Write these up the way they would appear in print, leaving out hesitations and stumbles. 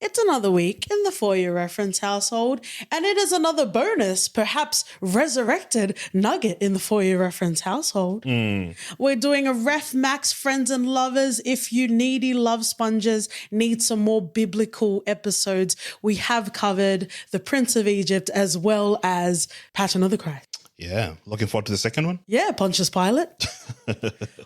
It's another week in the For Your Reference household, and it is another bonus, perhaps resurrected nugget in the For Your Reference household. We're doing a Ref Max Friends and Lovers. If you needy love sponges need some more biblical episodes, we have covered the Prince of Egypt as well as Passion of the Christ. Yeah, looking forward to the second one. Yeah, Pontius Pilate.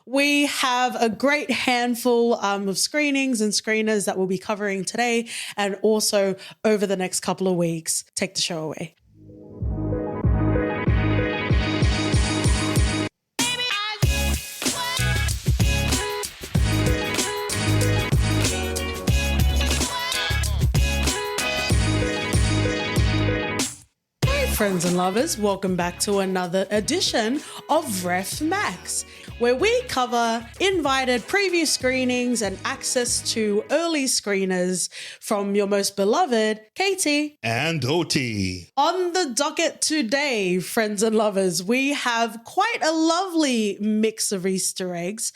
We have a great handful of screenings and screeners that we'll be covering today and also over the next couple of weeks. Take the show away. Friends and lovers, welcome back to another edition of Ref Max, where we cover invited preview screenings and access to early screeners from your most beloved Katie and OT. On the docket today, friends and lovers, we have quite a lovely mix of Easter eggs.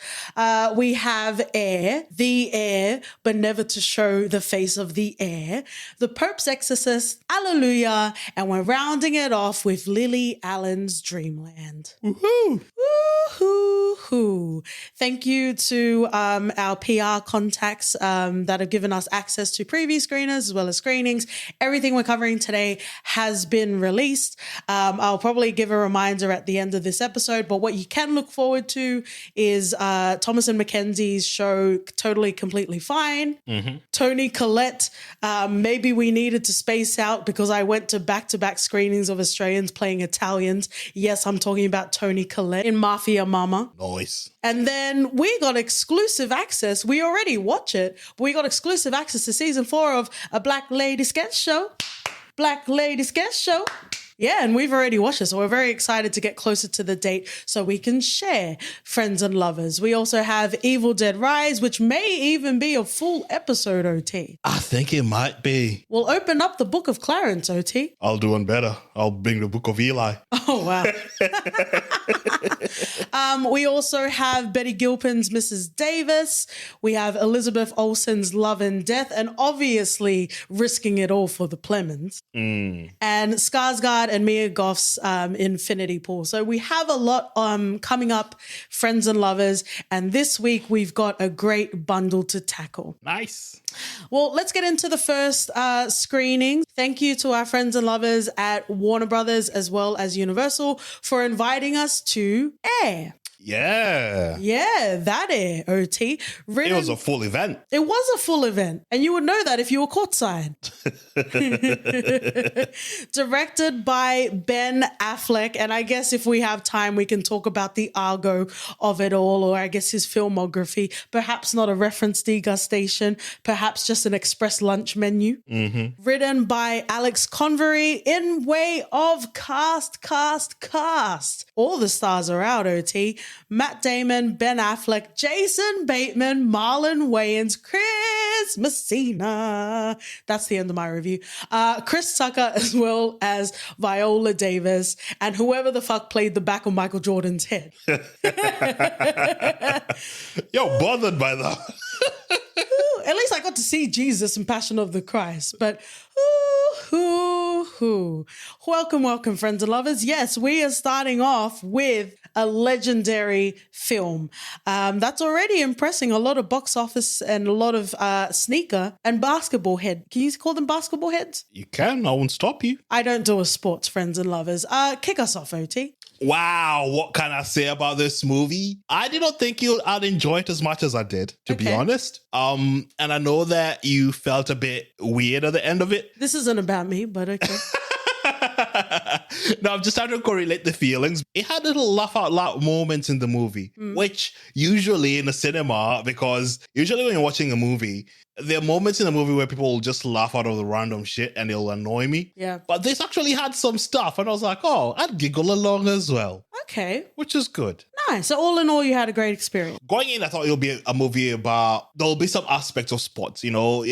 We have Air, the Air, but never to show the face of the Air, the Pope's Exorcist, Allelujah, and we're rounding it off with Lily Allen's Dreamland. Woohoo! Woohoo! Thank you to our PR contacts that have given us access to preview screeners as well as screenings. Everything we're covering today has been released. I'll probably give a reminder at the end of this episode, but what you can look forward to is Thomas and Mackenzie's show, Totally Completely Fine. Toni Collette, maybe we needed to space out because I went to back-to-back screenings of Australians playing Italians. Yes, I'm talking about Toni Collette in Mafia Mama. Nice. And then we got exclusive access. We already watch it, but we got exclusive access to season 4 of A Black Lady Sketch Show. Black Lady Sketch Show. Yeah, and we've already watched it, so we're very excited to get closer to the date so we can share, friends and lovers. We also have Evil Dead Rise, which may even be a full episode, OT. I think it might be. We'll open up the Book of Clarence, OT. I'll do one better. I'll bring the Book of Eli. Oh, wow. We also have Betty Gilpin's Mrs. Davis. We have Elizabeth Olsen's Love and Death, and obviously risking it all for the Plemons. And Skarsgård and Mia Goth's Infinity Pool. So we have a lot coming up, friends and lovers. And this week we've got a great bundle to tackle. Nice. Well, let's get into the first screening. Thank you to our friends and lovers at Warner Brothers as well as Universal for inviting us to Air. Yeah. Yeah, that Air, OT. It was a full event. It was a full event. And you would know that if you were courtside. Directed by Ben Affleck. And I guess if we have time, we can talk about the argo of it all, or I guess his filmography. Perhaps not a reference degustation. Perhaps just an express lunch menu. Written by Alex Convery in way of cast. All the stars are out, OT. Matt Damon, Ben Affleck, Jason Bateman, Marlon Wayans, Chris Messina. That's the end of my review. Chris Tucker, as well as Viola Davis, and whoever the fuck played the back of Michael Jordan's head. Yo, bothered by that. At least I got to see Jesus in Passion of the Christ. But welcome, friends and lovers. Yes, we are starting off with a legendary film that's already impressing a lot of box office and a lot of sneaker and basketball head. Can you call them basketball heads? You can. I won't stop you. I don't do a sports, friends and lovers. Kick us off, OT. Wow, what can I say about this movie? I did not think I'd enjoy it as much as I did, to be honest. And I know that you felt a bit weird at the end of it. This isn't about me, but okay. No, I'm just trying to correlate the feelings. It had little laugh out loud moments in the movie, which usually in the cinema, because usually when you're watching a movie, there are moments in the movie where people will just laugh out of the random shit and it'll annoy me. Yeah. But this actually had some stuff and I was like, oh, I'd giggle along as well. Okay. Which is good. Nice. So all in all, you had a great experience. Going in, I thought it'll be a movie about, there'll be some aspects of sports, you know,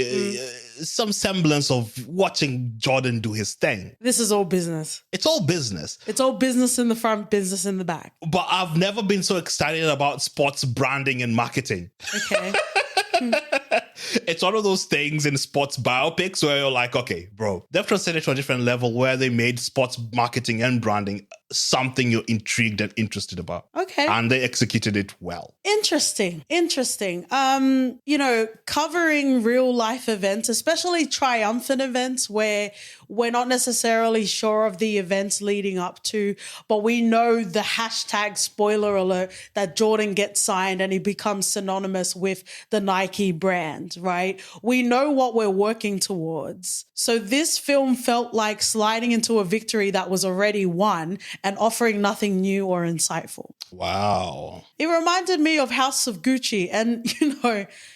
some semblance of watching Jordan do his thing. This is all business. It's all business. It's all business in the front, business in the back. But I've never been so excited about sports branding and marketing. Okay. It's one of those things in sports biopics where you're like, okay, bro, they've translated to a different level where they made sports marketing and branding something you're intrigued and interested about. Okay. And they executed it well. Interesting. Covering real life events, especially triumphant events where we're not necessarily sure of the events leading up to, but we know the hashtag spoiler alert that Jordan gets signed and he becomes synonymous with the Nike brand, right? We know what we're working towards. So this film felt like sliding into a victory that was already won and offering nothing new or insightful. Wow. It reminded me of House of Gucci, and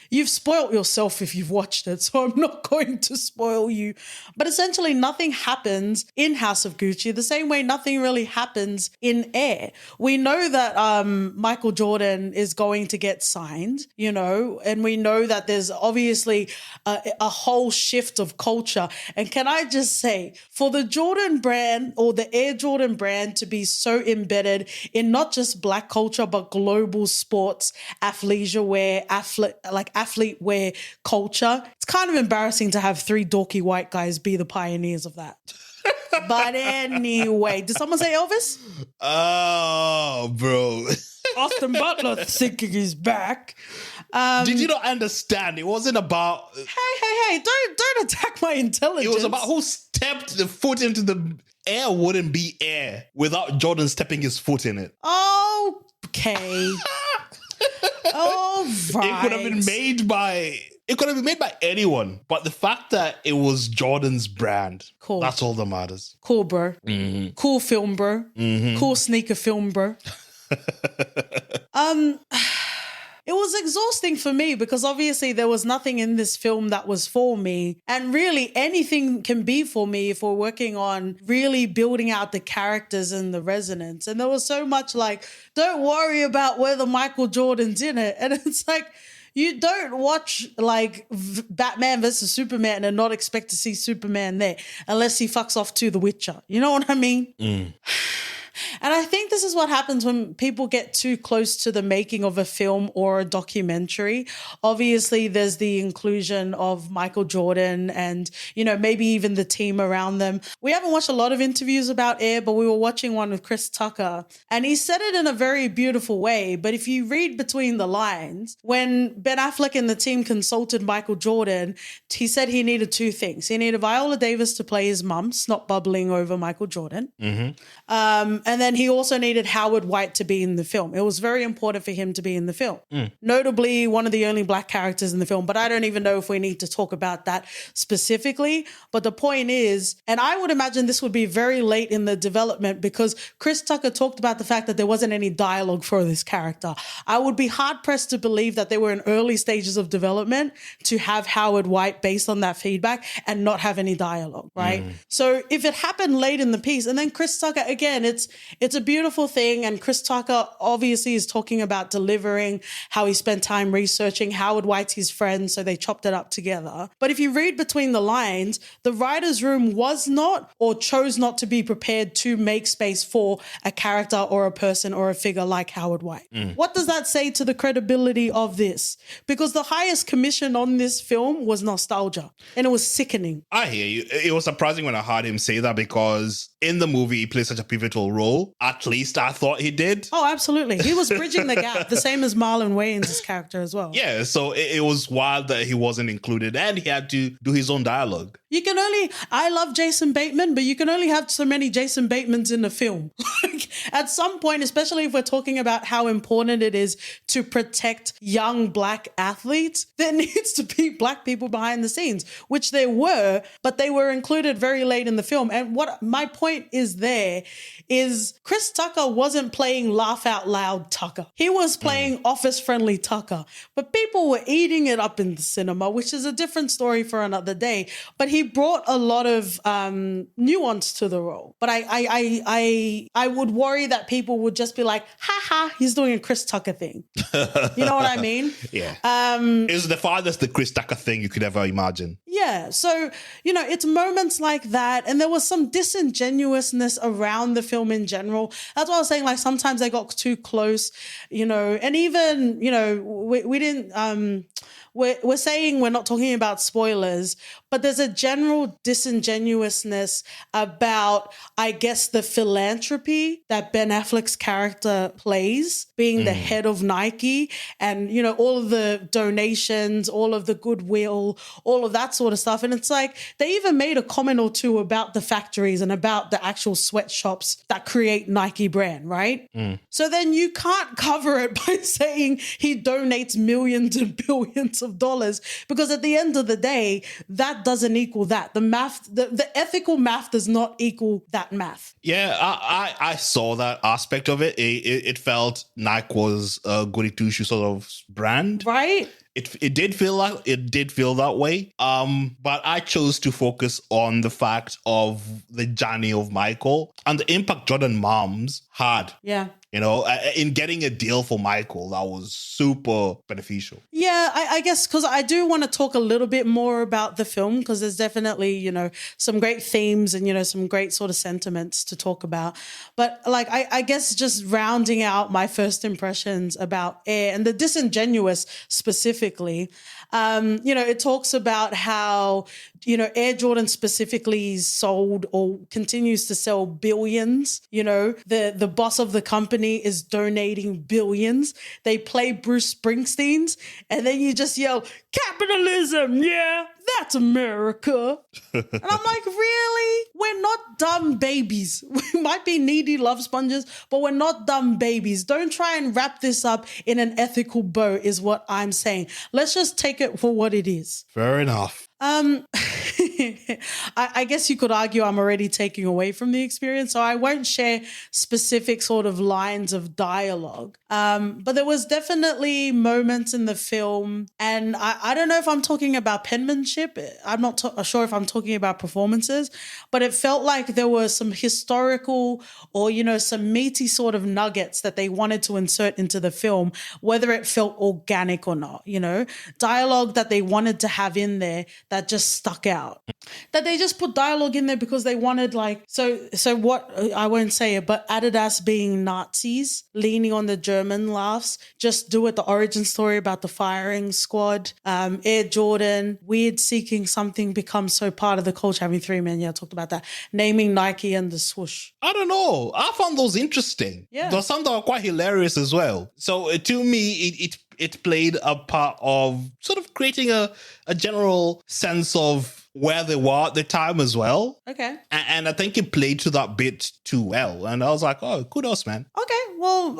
you've spoiled yourself if you've watched it, so I'm not going to spoil you. But essentially nothing happens in House of Gucci the same way nothing really happens in Air. We know that Michael Jordan is going to get signed, and we know that there's obviously a whole shift of culture. And can I just say, for the Jordan brand or the Air Jordan brand to be so embedded in not just Black culture, but global sports, athleisure wear, athlete wear culture, it's kind of embarrassing to have three dorky white guys be the pioneers of that. But anyway, did someone say Elvis? Oh, bro. Austin Butler thinking he's back. Did you not understand? It wasn't about... Hey, don't attack my intelligence. It was about who stepped the foot into the... Air wouldn't be air without Jordan stepping his foot in it. Okay. All right. It could have been made by anyone, but the fact that it was Jordan's brand, cool. That's all that matters. Cool, bro. Mm-hmm. Cool film, bro. Mm-hmm. Cool sneaker film, bro. It was exhausting for me because obviously there was nothing in this film that was for me. And really anything can be for me if we're working on really building out the characters and the resonance. And there was so much like, don't worry about whether Michael Jordan's in it. And it's like, you don't watch like Batman versus Superman and not expect to see Superman there unless he fucks off to The Witcher. You know what I mean? Mm. And I think this is what happens when people get too close to the making of a film or a documentary. Obviously, there's the inclusion of Michael Jordan and, maybe even the team around them. We haven't watched a lot of interviews about Air, but we were watching one with Chris Tucker. And he said it in a very beautiful way. But if you read between the lines, when Ben Affleck and the team consulted Michael Jordan, he said he needed two things. He needed Viola Davis to play his mum, snot bubbling over Michael Jordan. Mm-hmm. And then he also needed Howard White to be in the film. It was very important for him to be in the film. Notably, one of the only Black characters in the film, but I don't even know if we need to talk about that specifically. But the point is, and I would imagine this would be very late in the development because Chris Tucker talked about the fact that there wasn't any dialogue for this character. I would be hard-pressed to believe that they were in early stages of development to have Howard White based on that feedback and not have any dialogue, right? So if it happened late in the piece, and then Chris Tucker, again, it's a beautiful thing. And Chris Tucker obviously is talking about delivering, how he spent time researching. Howard White's his friend, so they chopped it up together. But if you read between the lines, the writer's room was not or chose not to be prepared to make space for a character or a person or a figure like Howard White. What does that say to the credibility of this? Because the highest commission on this film was nostalgia, and it was sickening. I hear you. It was surprising when I heard him say that because in the movie, he plays such a pivotal role. At least I thought he did. Oh, absolutely. He was bridging the gap, the same as Marlon Wayans' character as well. Yeah, so it was wild that he wasn't included and he had to do his own dialogue. I love Jason Bateman, but you can only have so many Jason Batemans in a film. At some point, especially if we're talking about how important it is to protect young Black athletes, there needs to be Black people behind the scenes, which there were, but they were included very late in the film. And what my point is there is Chris Tucker wasn't playing laugh out loud Tucker. He was playing office friendly Tucker, but people were eating it up in the cinema, which is a different story for another day. But he brought a lot of nuance to the role. But I would worry that people would just be like, he's doing a Chris Tucker thing. You know what I mean? Yeah. It's the farthest the Chris Tucker thing you could ever imagine. Yeah. So, it's moments like that. And there was some disingenuousness around the film in general. That's what I was saying. Like sometimes they got too close, and even, we didn't, we're saying we're not talking about spoilers, but there's a general disingenuousness about, I guess, the philanthropy that Ben Affleck's character plays, being the head of Nike, and, you know, all of the donations, all of the goodwill, all of that sort of stuff. And it's like, they even made a comment or two about the factories and about the actual sweatshops that create Nike brand, right? So then you can't cover it by saying he donates millions and billions of dollars, because at the end of the day, that doesn't equal that. The math, the ethical math does not equal that math. Yeah, I saw that aspect of it. It felt Nike was a goody two shoe sort of brand, right? It did feel that way. But I chose to focus on the fact of the journey of Michael and the impact Jordan moms had. Yeah. You know, in getting a deal for Michael, that was super beneficial. Yeah, I guess because I do want to talk a little bit more about the film, because there's definitely, you know, some great themes and, you know, some great sort of sentiments to talk about. But like, I guess just rounding out my first impressions about Air and the disingenuous specifically, you know, it talks about how, you know, Air Jordan specifically sold or continues to sell billions. You know, the boss of the company is donating billions. They play Bruce Springsteen's, and then you just yell, "Capitalism, yeah, that's America." And I'm like, really? We're not dumb babies. We might be needy love sponges, but we're not dumb babies. Don't try and wrap this up in an ethical bow is what I'm saying. Let's just take it for what it is. Fair enough. I guess you could argue I'm already taking away from the experience, so I won't share specific sort of lines of dialogue. But there was definitely moments in the film, and I don't know if I'm talking about penmanship. I'm not sure if I'm talking about performances, but it felt like there were some historical or, you know, some meaty sort of nuggets that they wanted to insert into the film, whether it felt organic or not, you know, dialogue that they wanted to have in there that just stuck out. That they just put dialogue in there because they wanted, like, so what, I won't say it, but Adidas being Nazis, leaning on the German laughs, just do it, the origin story about the firing squad, Air Jordan, weird seeking something becomes so part of the culture, having three men, yeah, I talked about that, naming Nike and the swoosh. I don't know. I found those interesting. Yeah. There's some that are quite hilarious as well. So to me, it played a part of sort of creating a general sense of where they were at the time as well. Okay. And I think it played to that bit too well. And I was like, oh, kudos, man. Okay, well,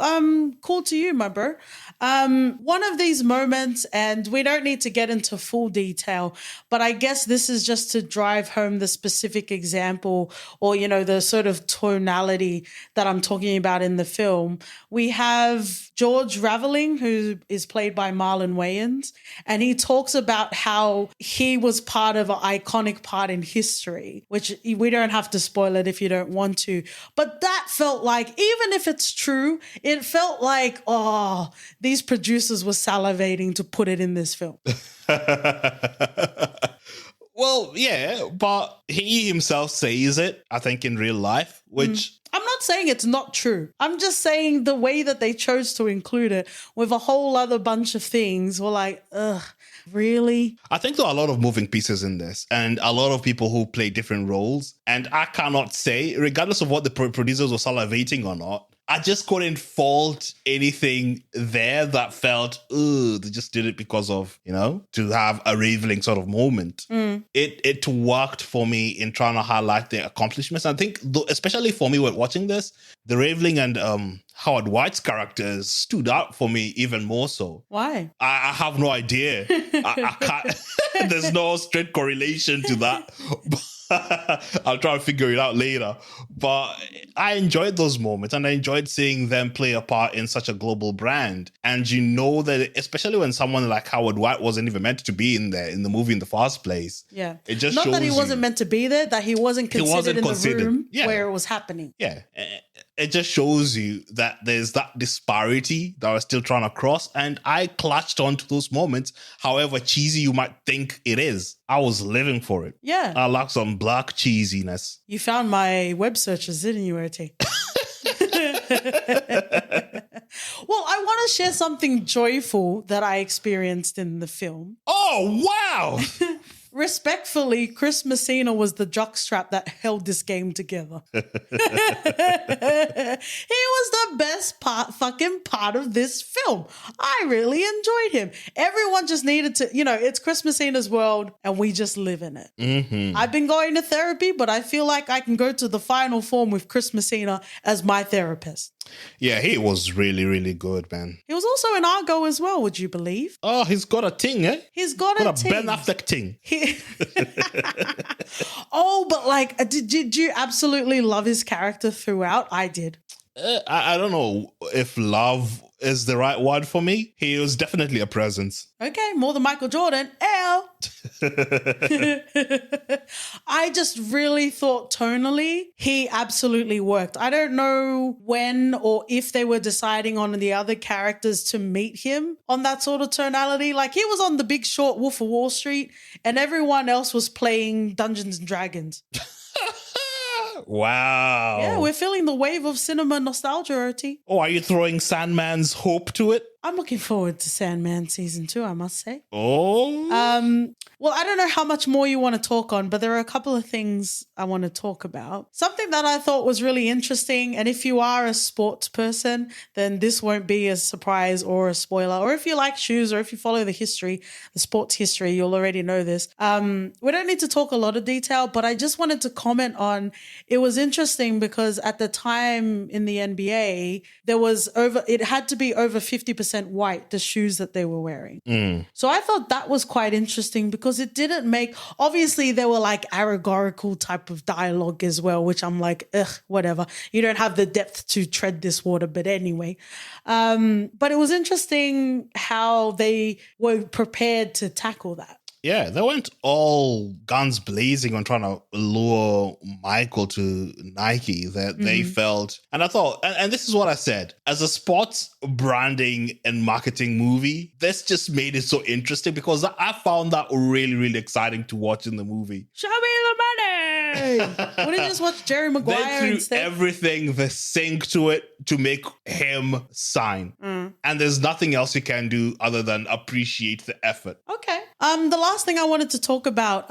cool to you, my bro. One of these moments, and we don't need to get into full detail, but I guess this is just to drive home the specific example or, you know, the sort of tonality that I'm talking about in the film. We have George Raveling, who is played by Marlon Wayans, and he talks about how he was part of an iconic part in history, which we don't have to spoil it if you don't want to. But that felt like, even if it's true, it felt like, oh, these producers were salivating to put it in this film. Well, yeah, but he himself says it, I think, in real life, which... I'm not saying it's not true. I'm just saying the way that they chose to include it with a whole other bunch of things were like, ugh, really? I think there are a lot of moving pieces in this and a lot of people who play different roles. And I cannot say, regardless of what the producers were salivating or not, I just couldn't fault anything there that felt, they just did it because of, you know, to have a Raveling sort of moment. It worked for me in trying to highlight the accomplishments. I think, especially for me when watching this, the Raveling and Howard White's characters stood out for me even more so. Why? I have no idea. I can't. There's no straight correlation to that. I'll try to figure it out later. But I enjoyed those moments and I enjoyed seeing them play a part in such a global brand. And you know that, especially when someone like Howard White wasn't even meant to be in there in the movie in the first place. Yeah. It just not shows that he wasn't meant to be there, that he wasn't considered in the room where it was happening. Yeah. It just shows you that there's that disparity that we're still trying to cross. And I clutched onto those moments, however cheesy you might think it is. I was living for it. Yeah. I like some black cheesiness. You found my web searches, didn't you, OT? Well, Well, I want to share something joyful that I experienced in the film. Oh, wow. Respectfully, Chris Messina was the jockstrap that held this game together. He was the best part of this film. I really enjoyed him. Everyone just needed to, it's Chris Messina's world and we just live in it. Mm-hmm. I've been going to therapy, but I feel like I can go to the final form with Chris Messina as my therapist. Yeah, he was really, really good, man. He was also in Argo as well, would you believe? Oh, he's got a ting, eh? He's got a ting. Ben Affleck ting. Oh, but like, did you absolutely love his character throughout? I did. I don't know if love is the right word for me. He was definitely a presence. Okay, more than Michael Jordan. L. I just really thought tonally he absolutely worked. I don't know when or if they were deciding on the other characters to meet him on that sort of tonality. Like he was on The Big Short, Wolf of Wall Street, and everyone else was playing Dungeons and Dragons. Wow. Yeah, we're feeling the wave of cinema nostalgia, OT. Oh, are you throwing Sandman's hope to it? I'm looking forward to Sandman season 2, I must say. Oh. Well, I don't know how much more you want to talk on, but there are a couple of things I want to talk about. Something that I thought was really interesting, and if you are a sports person, then this won't be a surprise or a spoiler. Or if you like shoes, or if you follow the sports history, you'll already know this. We don't need to talk a lot of detail, but I just wanted to comment on, it was interesting because at the time in the NBA, it had to be over 50% white, the shoes that they were wearing. So I thought that was quite interesting because it didn't make, obviously there were like allegorical type of dialogue as well, which I'm like, ugh, whatever. You don't have the depth to tread this water, but anyway. But it was interesting how they were prepared to tackle that. Yeah, they went all guns blazing on trying to lure Michael to Nike that they felt. And I thought, and this is what I said, as a sports branding and marketing movie, this just made it so interesting because I found that really, really exciting to watch in the movie. Show me the money! Wouldn't you just watch Jerry Maguire they threw instead? everything, the sync to it to make him sign. And there's nothing else you can do other than appreciate the effort. Okay. The last thing I wanted to talk about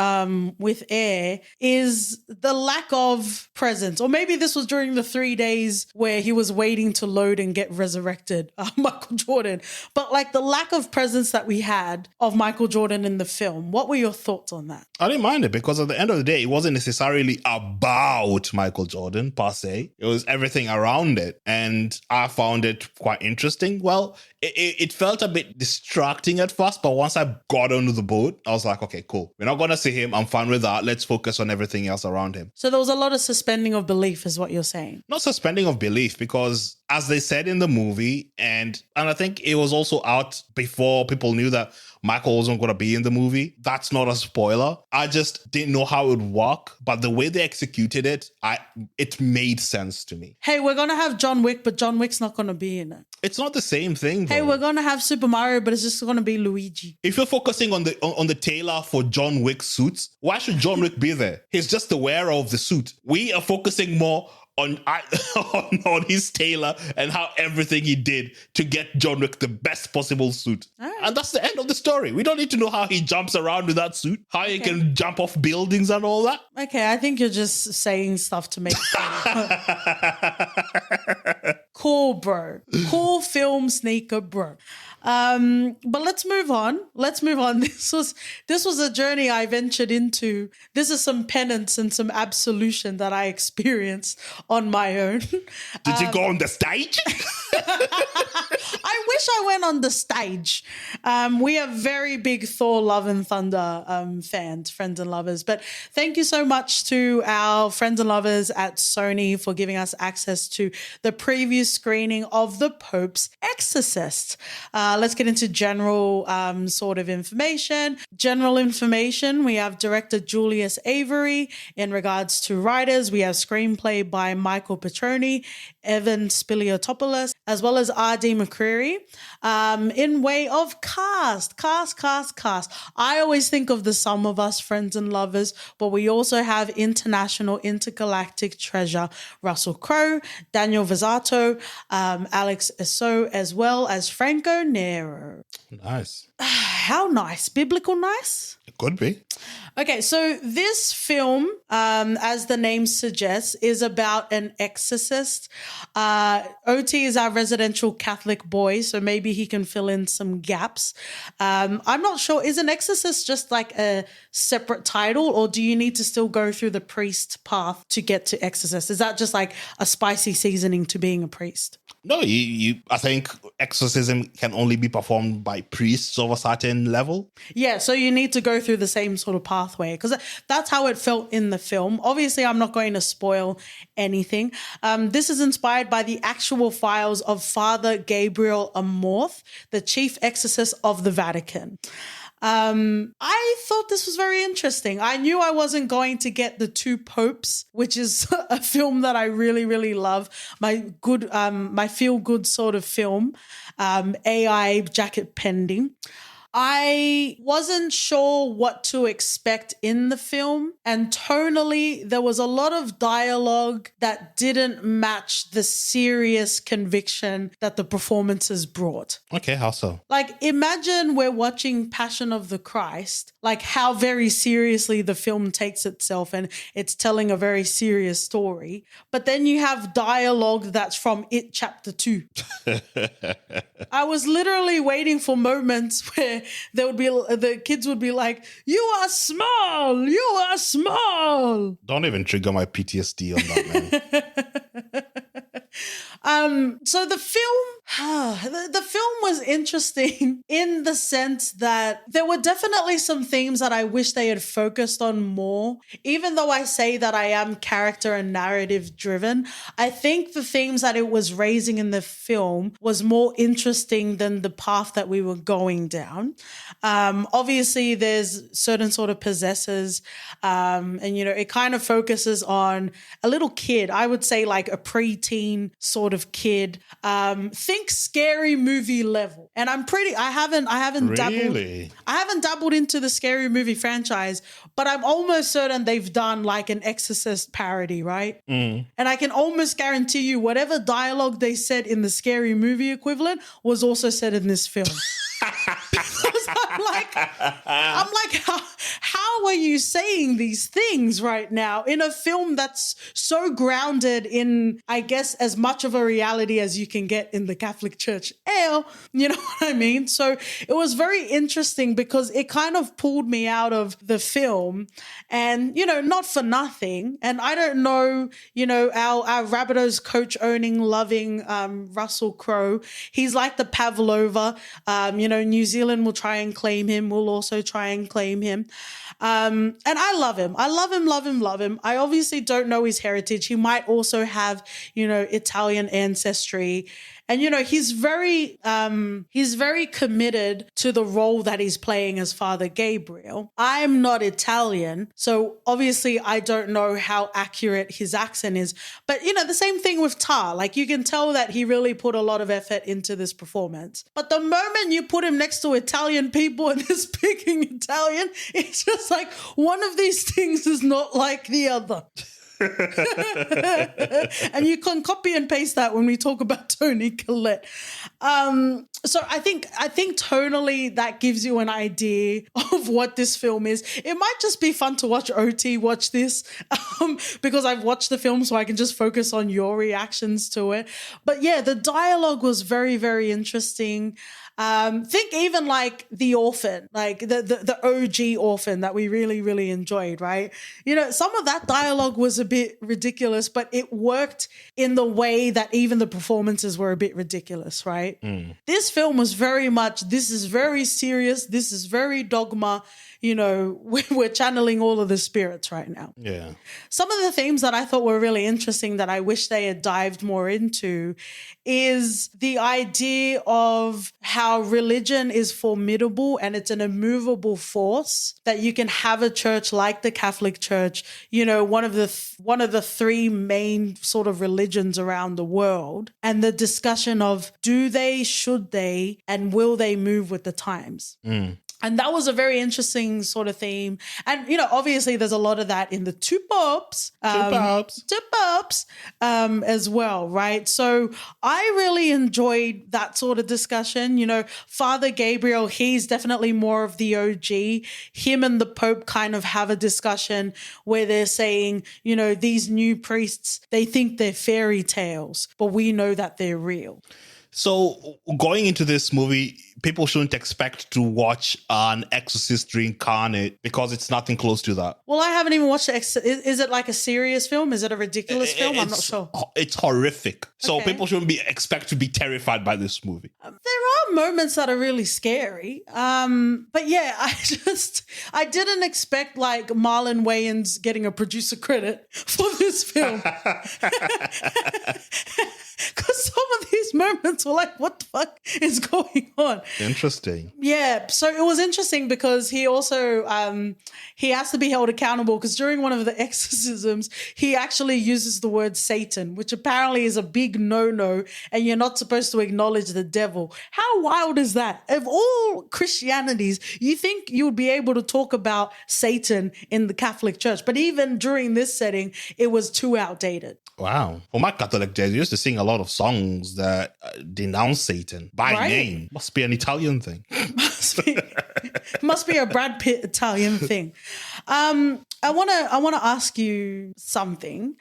with Air is the lack of presence. Or maybe this was during the 3 days where he was waiting to load and get resurrected, Michael Jordan. But like the lack of presence that we had of Michael Jordan in the film. What were your thoughts on that? I didn't mind it because at the end of the day, it wasn't necessarily about Michael Jordan per se. It was everything around it. And I found it quite interesting. Well, it felt a bit distracting at first, but once I got onto the boat, I was like, okay, cool. We're not going to see him. I'm fine with that. Let's focus on everything else around him. So there was a lot of suspending of belief is what you're saying. Not suspending of belief because as they said in the movie, and I think it was also out before people knew that Michael wasn't going to be in the movie. That's not a spoiler. I just didn't know how it would work, but the way they executed it, it made sense to me. Hey, we're going to have John Wick, but John Wick's not going to be in it. It's not the same thing, though. Hey, we're going to have Super Mario, but it's just going to be Luigi. If you're focusing on the tailor for John Wick's suits, why should John Wick be there? He's just the wearer of the suit. We are focusing more on his tailor and how everything he did to get John Wick the best possible suit. Right. And that's the end of the story. We don't need to know how he jumps around with that suit, how he can jump off buildings and all that. Okay, I think you're just saying stuff to make fun. Cool, bro. Cool film sneaker, bro. But let's move on. This was a journey I ventured into. This is some penance and some absolution that I experienced on my own. Did you go on the stage? I wish I went on the stage. We are very big Thor Love and Thunder fans, friends and lovers. But thank you so much to our friends and lovers at Sony for giving us access to the preview screening of The Pope's Exorcist. Let's get into general sort of information. General information, we have director Julius Avery. In regards to writers, we have screenplay by Michael Petroni, Evan Spiliotopoulos, as well as R.D. McCreary. In way of cast. I always think of The Sum of Us, Friends and Lovers, but we also have international intergalactic treasure Russell Crowe, Daniel Vazzato, Alex Esso, as well as Franco Nero. Nice. How nice? Biblical nice? It could be. Okay, so this film, as the name suggests, is about an exorcist. OT is our residential Catholic boy, so maybe he can fill in some gaps. I'm not sure. Is an exorcist just like a separate title, or do you need to still go through the priest path to get to exorcist? Is that just like a spicy seasoning to being a priest? No, I think exorcism can only be performed by priests of a certain level. Yeah, so you need to go through the same sort of pathway, because that's how it felt in the film. Obviously, I'm not going to spoil anything. This is inspired by the actual files of Father Gabriel Amorth, the chief exorcist of the Vatican. I thought this was very interesting. I knew I wasn't going to get The Two Popes, which is a film that I really, really love. My feel-good sort of film, AI jacket pending. I wasn't sure what to expect in the film, and tonally there was a lot of dialogue that didn't match the serious conviction that the performances brought. Okay, how so? Like, imagine we're watching Passion of the Christ, like how very seriously the film takes itself and it's telling a very serious story. But then you have dialogue that's from It Chapter 2. I was literally waiting for moments where the kids would be like, "You are small, you are small." Don't even trigger my PTSD on that, man. So the film was interesting in the sense that there were definitely some themes that I wish they had focused on more. Even though I say that I am character and narrative driven, I think the themes that it was raising in the film was more interesting than the path that we were going down. Obviously, there's certain sort of possessors, and it kind of focuses on a little kid. I would say like a preteen sort of kid. Think Scary Movie level. And I haven't dabbled into the Scary Movie franchise, but I'm almost certain they've done like an Exorcist parody, right? And I can almost guarantee you whatever dialogue they said in the Scary Movie equivalent was also said in this film. Because I'm like, how are you saying these things right now in a film that's so grounded in, I guess, as much of a reality as you can get in the Catholic Church? You know what I mean? So it was very interesting because it kind of pulled me out of the film, and, not for nothing. And I don't know, our Rabbitohs coach owning, loving Russell Crowe, he's like the Pavlova, New Zealand will try and claim him. We'll also try and claim him. And I love him. I love him. I obviously don't know his heritage. He might also have, Italian ancestry. And, he's very committed to the role that he's playing as Father Gabriel. I'm not Italian, so obviously I don't know how accurate his accent is. But, the same thing with Tar. Like, you can tell that he really put a lot of effort into this performance. But the moment you put him next to Italian people and they're speaking Italian, it's just like one of these things is not like the other. And you can copy and paste that when we talk about Toni Collette. So I think tonally that gives you an idea of what this film is. It might just be fun to watch OT watch this because I've watched the film, so I can just focus on your reactions to it. But yeah, the dialogue was very, very interesting. Think even like The Orphan, like the OG Orphan that we really, really enjoyed, right? Some of that dialogue was a bit ridiculous, but it worked in the way that even the performances were a bit ridiculous, right? This film was very much, this is very serious, this is very dogma. we're channeling all of the spirits right now. Yeah. Some of the themes that I thought were really interesting that I wish they had dived more into is the idea of how religion is formidable and it's an immovable force, that you can have a church like the Catholic Church, one of the three main sort of religions around the world, and the discussion of do they, should they, and will they move with the times? And that was a very interesting sort of theme. And, obviously there's a lot of that in the two popes as well, right? So I really enjoyed that sort of discussion. Father Gabriel, he's definitely more of the OG. Him and the Pope kind of have a discussion where they're saying, these new priests, they think they're fairy tales, but we know that they're real. So going into this movie, people shouldn't expect to watch an Exorcist reincarnate because it's nothing close to that. Well, I haven't even watched it. Is it like a serious film? Is it a ridiculous film? I'm not sure. It's horrific. So Okay. people shouldn't expect to be terrified by this movie. There are moments that are really scary. But yeah, I didn't expect like Marlon Wayans getting a producer credit for this film. Because some of these moments were like, what the fuck is going on? Interesting. Yeah, so it was interesting because he also, he has to be held accountable because during one of the exorcisms, he actually uses the word Satan, which apparently is a big no-no, and you're not supposed to acknowledge the devil. How wild is that? Of all Christianities, you think you would be able to talk about Satan in the Catholic Church, but even during this setting, it was too outdated. Wow. For my Catholic days, we used to sing a lot of songs that denounce Satan by name. Must be an Italian thing. Must be a Brad Pitt Italian thing. I want to ask you something,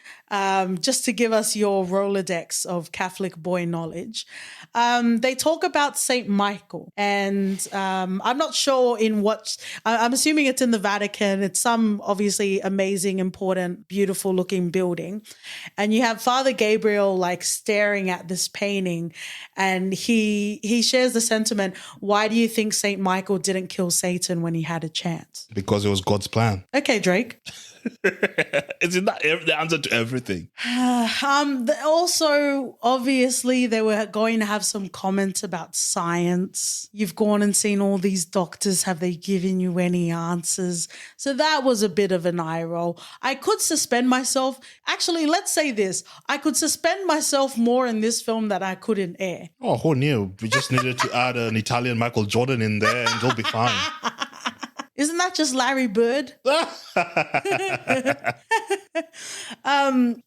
just to give us your Rolodex of Catholic boy knowledge. They talk about Saint Michael, and I'm not sure in what. I'm assuming it's in the Vatican. It's some obviously amazing, important, beautiful looking building, and you have Father Gabriel like staring at this painting, and he shares the sentiment. Why do you think Saint Michael didn't kill Satan when he had a chance? Because it was God's plan. Okay, Drake. Isn't that the answer to everything? Also, obviously, they were going to have some comments about science. You've gone and seen all these doctors. Have they given you any answers? So that was a bit of an eye roll. I could suspend myself. Actually, let's say this. I could suspend myself more in this film than I could in Air. Oh, who knew? We just needed to add an Italian Michael Jordan in there and you'll be fine. Isn't that just Larry Bird?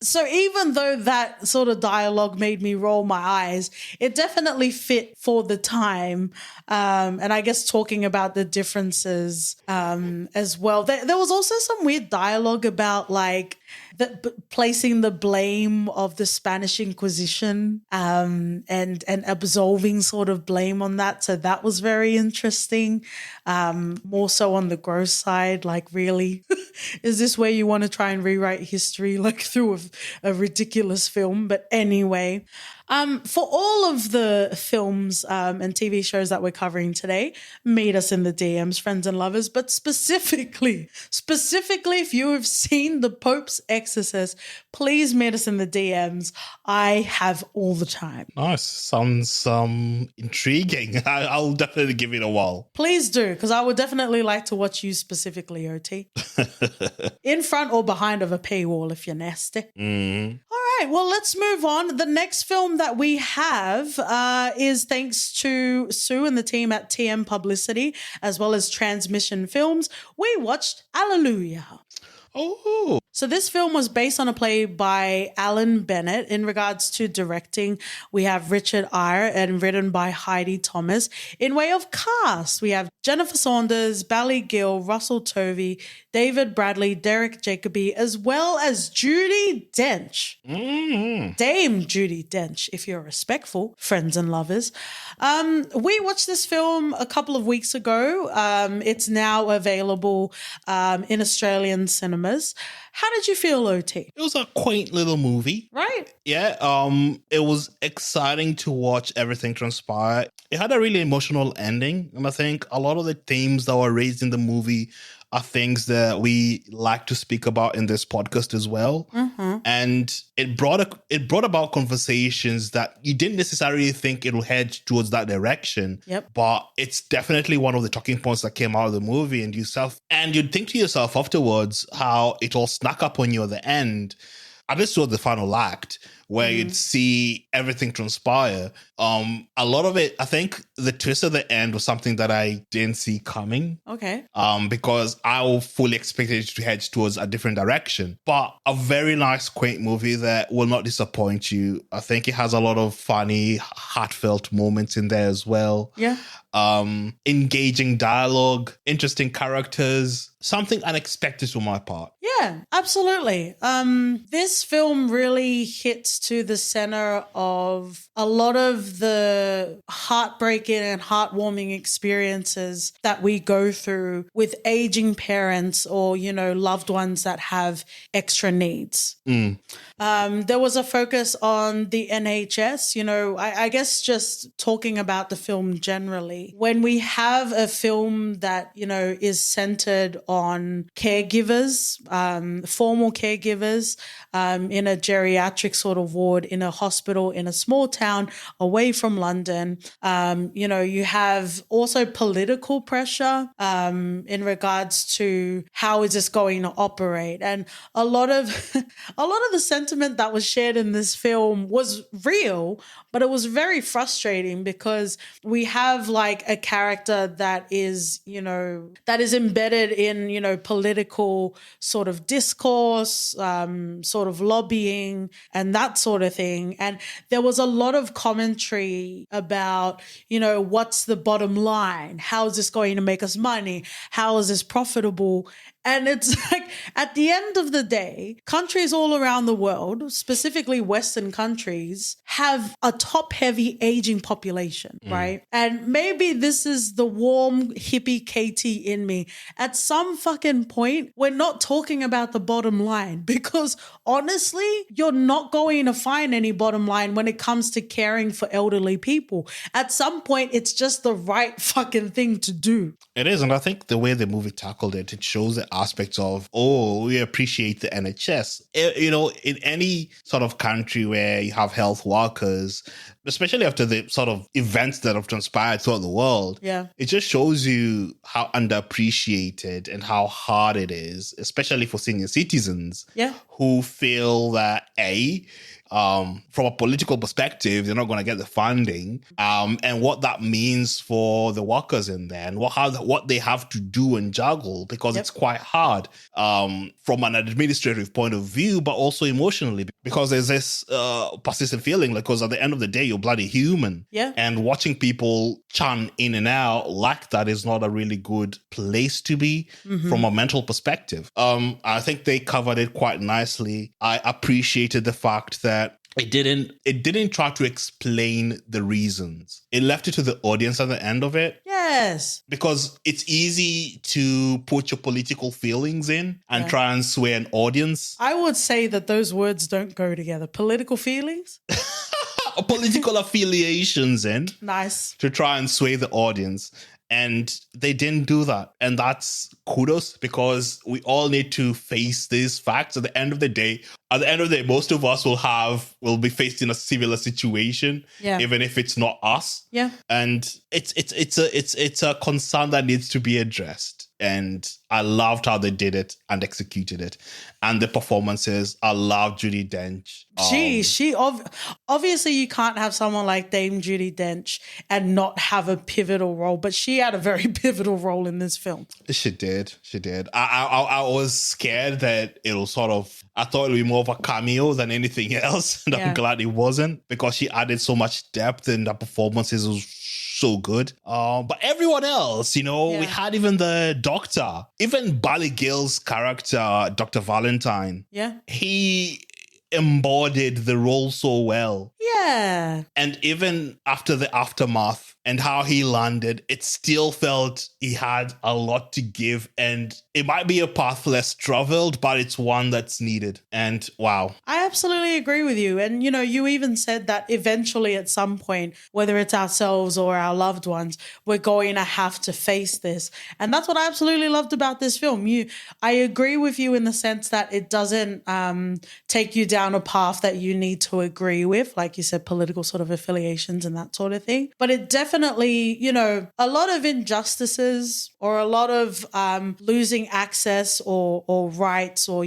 So even though that sort of dialogue made me roll my eyes, it definitely fit for the time. And I guess talking about the differences as well. There was also some weird dialogue about like placing the blame of the Spanish Inquisition and absolving sort of blame on that. So that was very interesting. More so on the gross side, like really, is this where you want to try and rewrite history like through a ridiculous film? But anyway, for all of the films and TV shows that we're covering today, meet us in the DMs, friends and lovers. But specifically, if you have seen The Pope's Exorcist, please meet us in the DMs. I have all the time. Nice. Sounds intriguing. I'll definitely give it a whirl. Please do, because I would definitely like to watch you specifically, OT. In front or behind of a paywall if you're nasty. Mm. All right, well, let's move on. The next film that we have is thanks to Sue and the team at TM Publicity, as well as Transmission Films. We watched Allelujah. Oh. So this film was based on a play by Alan Bennett. In regards to directing, we have Richard Eyre and written by Heidi Thomas. In way of cast, we have Jennifer Saunders, Bally Gill, Russell Tovey, David Bradley, Derek Jacobi, as well as Judi Dench. Mm. Dame Judi Dench, if you're respectful, friends and lovers. We watched this film a couple of weeks ago. It's now available in Australian cinemas. cinemas. How did you feel, OT? It was a quaint little movie. Right. Yeah, it was exciting to watch everything transpire. It had a really emotional ending, and I think a lot of the themes that were raised in the movie are things that we like to speak about in this podcast as well. Mm-hmm. And it brought about conversations that you didn't necessarily think it'll head towards that direction. Yep. But it's definitely one of the talking points that came out of the movie, and you'd think to yourself afterwards how it all snuck up on you at the end. I just saw the final act where you'd see everything transpire. A lot of it, I think the twist at the end was something that I didn't see coming. Okay. Because I fully expected it to head towards a different direction. But a very nice, quaint movie that will not disappoint you. I think it has a lot of funny, heartfelt moments in there as well. Yeah. Engaging dialogue, interesting characters, something unexpected for my part. Yeah, absolutely. This film really hits to the center of a lot of the heartbreaking and heartwarming experiences that we go through with aging parents or, loved ones that have extra needs. There was a focus on the NHS, I guess just talking about the film generally. When we have a film that, is centered on caregivers, formal caregivers in a geriatric sort of ward in a hospital in a small town away from London, you have also political pressure in regards to how is this going to operate. And a lot of the sentiment that was shared in this film was real, but it was very frustrating because we have like a character that is embedded in, political sort of discourse, sort of lobbying and that sort of thing. And there was a lot of commentary about, what's the bottom line? How is this going to make us money? How is this profitable? And it's like, at the end of the day, countries all around the world, specifically Western countries, have a top-heavy aging population, right? And maybe this is the warm hippie KT in me. At some fucking point, we're not talking about the bottom line because honestly, you're not going to find any bottom line when it comes to caring for elderly people. At some point, it's just the right fucking thing to do. It is, and I think the way the movie tackled it shows the aspects of, we appreciate the NHS. In any sort of country where you have health workers, especially after the sort of events that have transpired throughout the world, it just shows you how underappreciated and how hard it is, especially for senior citizens who feel that, from a political perspective, they're not going to get the funding, and what that means for the workers in there and what they have to do and juggle, because it's quite hard from an administrative point of view, but also emotionally, because there's this persistent feeling, because at the end of the day, you're bloody human. And watching people churn in and out like that is not a really good place to be from a mental perspective. I think they covered it quite nicely. I appreciated the fact that it didn't try to explain the reasons. It left it to the audience at the end of it. Yes. Because it's easy to put your political feelings in and try and sway an audience. I would say that those words don't go together. Political feelings? Political affiliations in. Nice. To try and sway the audience. And they didn't do that. And that's kudos, because we all need to face these facts. At the end of the day, most of us will be faced in a similar situation, even if it's not us. Yeah. And it's a concern that needs to be addressed. And I loved how they did it and executed it. And the performances, I love Judi Dench. She obviously you can't have someone like Dame Judi Dench and not have a pivotal role, but she had a very pivotal role in this film. She did. I was scared that I thought it would be more of a cameo than anything else. And I'm glad it wasn't, because she added so much depth and the performances was so good. But everyone else, we had even the doctor, even Bally Gill's character, Dr. Valentine. Yeah. He embodied the role so well. Yeah. And even after the aftermath and how he landed, it still felt he had a lot to give. And it might be a path less traveled, but it's one that's needed. And wow. I absolutely agree with you. And, you even said that eventually at some point, whether it's ourselves or our loved ones, we're going to have to face this. And that's what I absolutely loved about this film. I agree with you in the sense that it doesn't take you down a path that you need to agree with, like you said, political sort of affiliations and that sort of thing. But it definitely, a lot of injustices or a lot of losing access or rights or,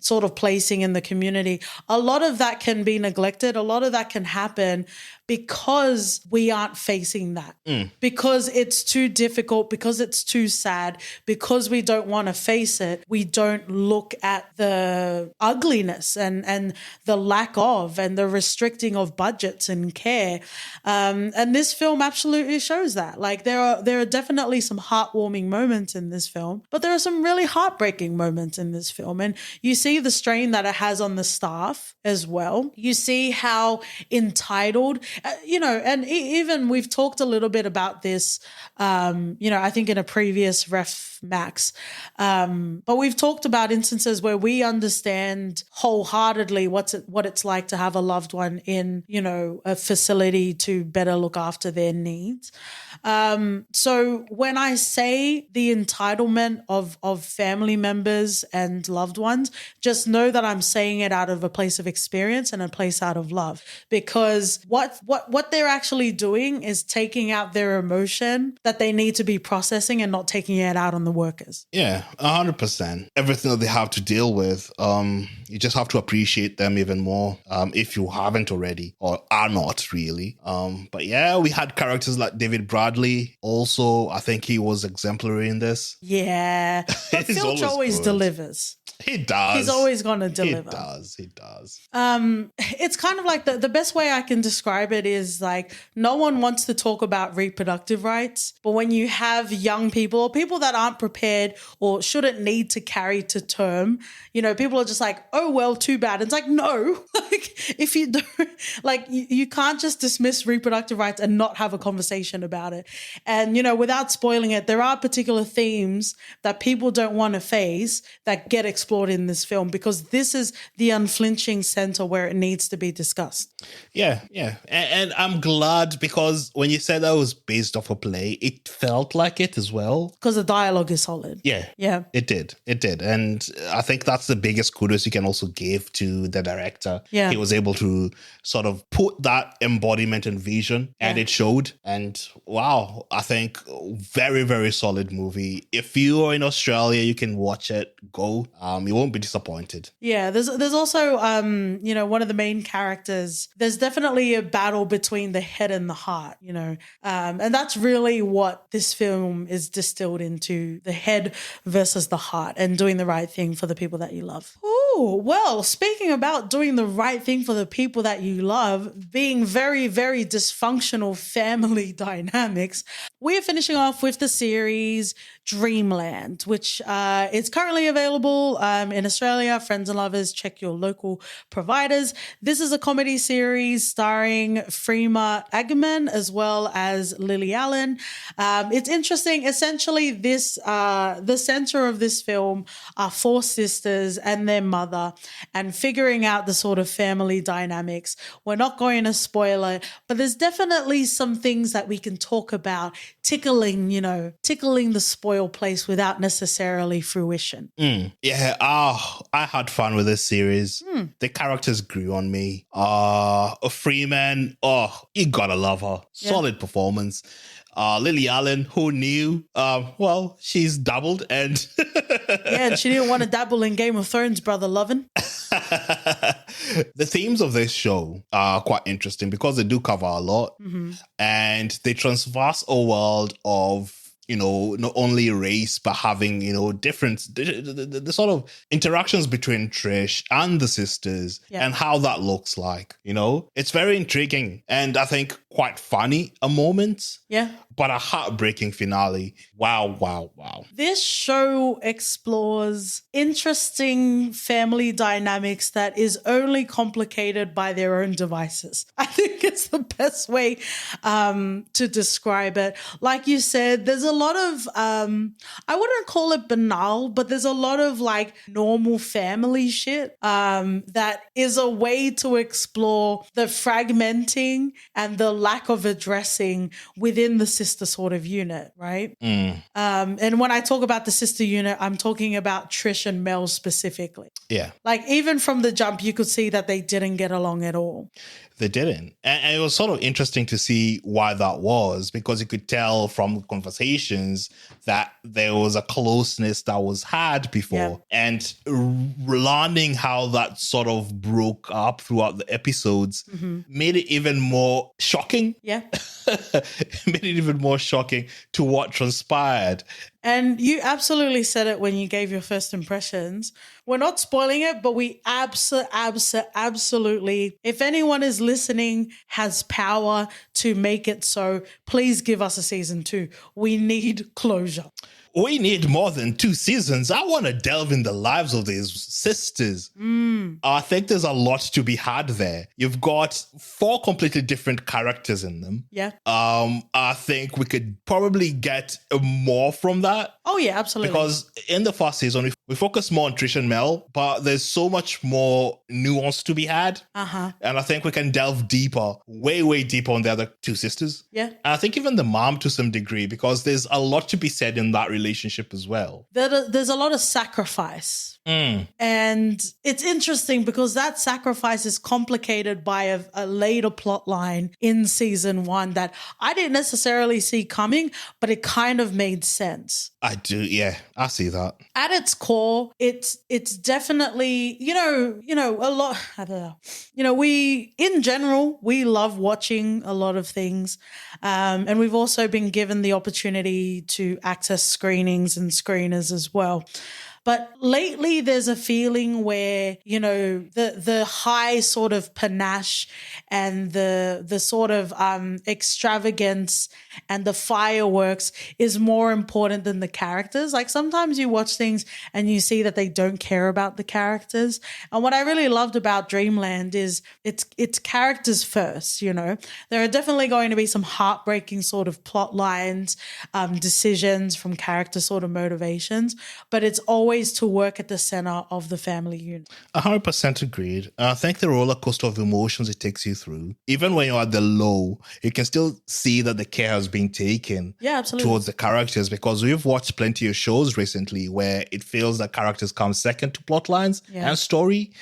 sort of placing in the community, a lot of that can be neglected. A lot of that can happen because we aren't facing that, because it's too difficult, because it's too sad, because we don't want to face it. We don't look at the ugliness and the lack of and the restricting of budgets and care. And this film absolutely shows that. Like there are definitely some heartwarming moments in this film, but there are some really heartbreaking moments in this film. And you see the strain that it has on the staff as well. You see how entitled, and even we've talked a little bit about this, I think in a previous Ref Max, but we've talked about instances where we understand wholeheartedly what it's like to have a loved one in, a facility to better look after their needs. So when I say the entitlement of family members and loved ones, just know that I'm saying it out of a place of experience and a place out of love, because what they're actually doing is taking out their emotion that they need to be processing and not taking it out on the workers. Yeah, 100%. Everything that they have to deal with, you just have to appreciate them even more if you haven't already or are not really. But yeah, we had characters like David Bradley. Also, I think he was exemplary in this. Yeah, but Filch always delivers. He does. He's always going to deliver. He does. It's kind of like the best way I can describe it is like no one wants to talk about reproductive rights, but when you have young people or people that aren't prepared or shouldn't need to carry to term, people are just like, oh, well, too bad. It's like, no, like if you don't, like you can't just dismiss reproductive rights and not have a conversation about it. And, without spoiling it, there are particular themes that people don't want to face that get explored in this film, because this is the unflinching center where it needs to be discussed. Yeah. And I'm glad, because when you said that was based off a play, it felt like it as well. Because the dialogue is solid. Yeah. It did. And I think that's the biggest kudos you can also give to the director. Yeah. He was able to sort of put that embodiment and vision, and it showed. And wow, I think very, very solid movie. If you are in Australia, you can watch it. Go. You won't be disappointed. Yeah, there's also one of the main characters. There's definitely a battle between the head and the heart, and that's really what this film is distilled into: the head versus the heart, and doing the right thing for the people that you love. Oh, well, speaking about doing the right thing for the people that you love, being very, very dysfunctional family dynamics, we're finishing off with the series Dreamland, which is currently available in Australia. Friends and lovers, check your local providers. This is a comedy series starring Freema Agyeman as well as Lily Allen. It's interesting. Essentially, the center of this film are four sisters and their mother, and figuring out the sort of family dynamics. We're not going to spoil it, but there's definitely some things that we can talk about, tickling the spoil place without necessarily fruition. Yeah, I had fun with this series. The characters grew on me. Freeman, you gotta love her. Solid performance. Lily Allen, who knew? Well, she's dabbled and... yeah, and she didn't want to dabble in Game of Thrones, brother lovin'. The themes of this show are quite interesting because they do cover a lot, and they transverse a world of, not only race, but having, different, the sort of interactions between Trish and the sisters and how that looks like, it's very intriguing. And I think quite funny a moment. Yeah. But a heartbreaking finale. Wow, wow, wow. This show explores interesting family dynamics that is only complicated by their own devices. I think it's the best way to describe it. Like you said, there's a lot of, I wouldn't call it banal, but there's a lot of like normal family shit that is a way to explore the fragmenting and the lack of addressing within the sister sort of unit, right? And when I talk about the sister unit, I'm talking about Trish and Mel specifically. Yeah. Like even from the jump, you could see that they didn't get along at all. They didn't. And it was sort of interesting to see why that was, because you could tell from conversations that there was a closeness that was had before. Yeah. And learning how that sort of broke up throughout the episodes made it even more shocking. Yeah. Made it even more shocking to what transpired. And you absolutely said it when you gave your first impressions. We're not spoiling it, but we absolutely, if anyone is listening, has power to make it so, please give us a season 2. We need closure. We need more than 2 seasons. I want to delve in the lives of these sisters. I think there's a lot to be had there. You've got 4 completely different characters in them. Yeah. I think we could probably get more from that. Oh, yeah, absolutely. Because in the first season, we focus more on Trish and Mel, but there's so much more nuance to be had. And I think we can delve deeper, way deeper on the other 2 sisters. Yeah. And I think even the mom to some degree, because there's a lot to be said in that relationship as well. There's a lot of sacrifice. And it's interesting because that sacrifice is complicated by a later plot line in season 1 that I didn't necessarily see coming, but it kind of made sense. I do, yeah. I see that. At its core, it's definitely, a lot, I don't know. We, in general, we love watching a lot of things. And we've also been given the opportunity to access screenings and screeners as well. But lately there's a feeling where, the high sort of panache and the sort of extravagance and the fireworks is more important than the characters. Like sometimes you watch things and you see that they don't care about the characters. And what I really loved about Dreamland is it's characters first, There are definitely going to be some heartbreaking sort of plot lines, decisions from character sort of motivations, but it's always to work at the center of the family unit. 100% agreed. I think the roller coaster of emotions it takes you through, even when you're at the low, you can still see that the care has been taken towards the characters, because we've watched plenty of shows recently where it feels that characters come second to plot lines and story.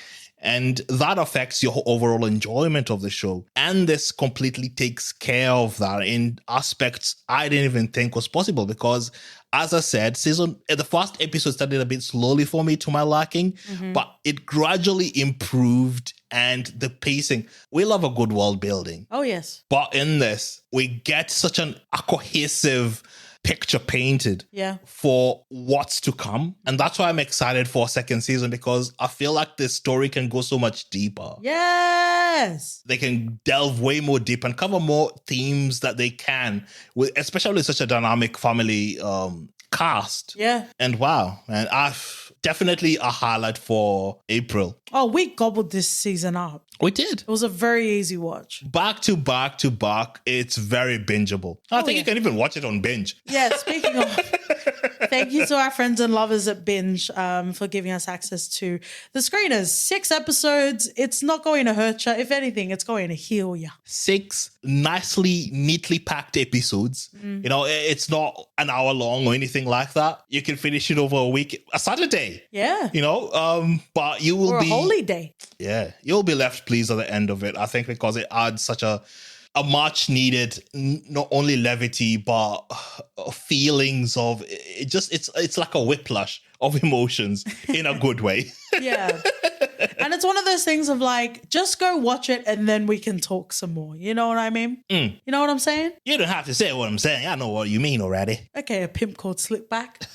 And that affects your overall enjoyment of the show. And this completely takes care of that in aspects I didn't even think was possible, because as I said, the first episode started a bit slowly for me to my liking, but it gradually improved, and the pacing. We love a good world building. Oh, yes. But in this, we get such a cohesive picture painted for what's to come. And that's why I'm excited for a second season, because I feel like this story can go so much deeper. Yes. They can delve way more deep and cover more themes that they can, especially with such a dynamic family cast. Yeah. And wow, man, I've definitely a highlight for April. Oh, we gobbled this season up. We did. It was a very easy watch. Back to back to back. It's very bingeable. I think you can even watch it on binge. Yeah, speaking of, thank you to our friends and lovers at Binge for giving us access to the screeners. 6 episodes. It's not going to hurt you. If anything, it's going to heal you. 6 nicely, neatly packed episodes. It's not an hour long or anything like that. You can finish it over a week, a Saturday. Yeah. But you will be... a holy day. Yeah. You'll be left pleased at the end of it, I think, because it adds such a much needed, not only levity, but feelings of it. It's like a whiplash of emotions in a good way. Yeah. And it's one of those things of like, just go watch it and then we can talk some more. You know what I mean? You know what I'm saying? You don't have to say what I'm saying. I know what you mean already. Okay, a pimp called Slipback.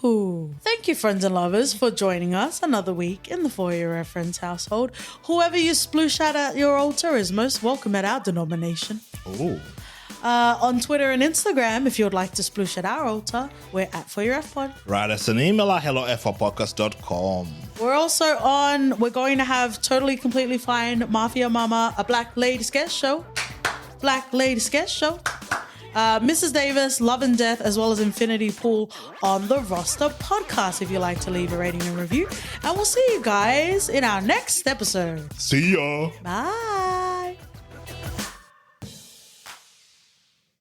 Ooh. Thank you, friends and lovers, for joining us another week in the For Your Reference household. Whoever you sploosh at your altar is most welcome at our denomination. Ooh. On Twitter and Instagram, if you would like to sploosh at our altar, we're at For Your F-Pod. Write us an email at hello@podcast.com. We're going to have Totally Completely Fine Mafia Mama, a Black Ladies Guest Show. Mrs. Davis, Love and Death, as well as Infinity Pool on the Roster podcast if you like to leave a rating and review. And we'll see you guys in our next episode. See ya. Bye.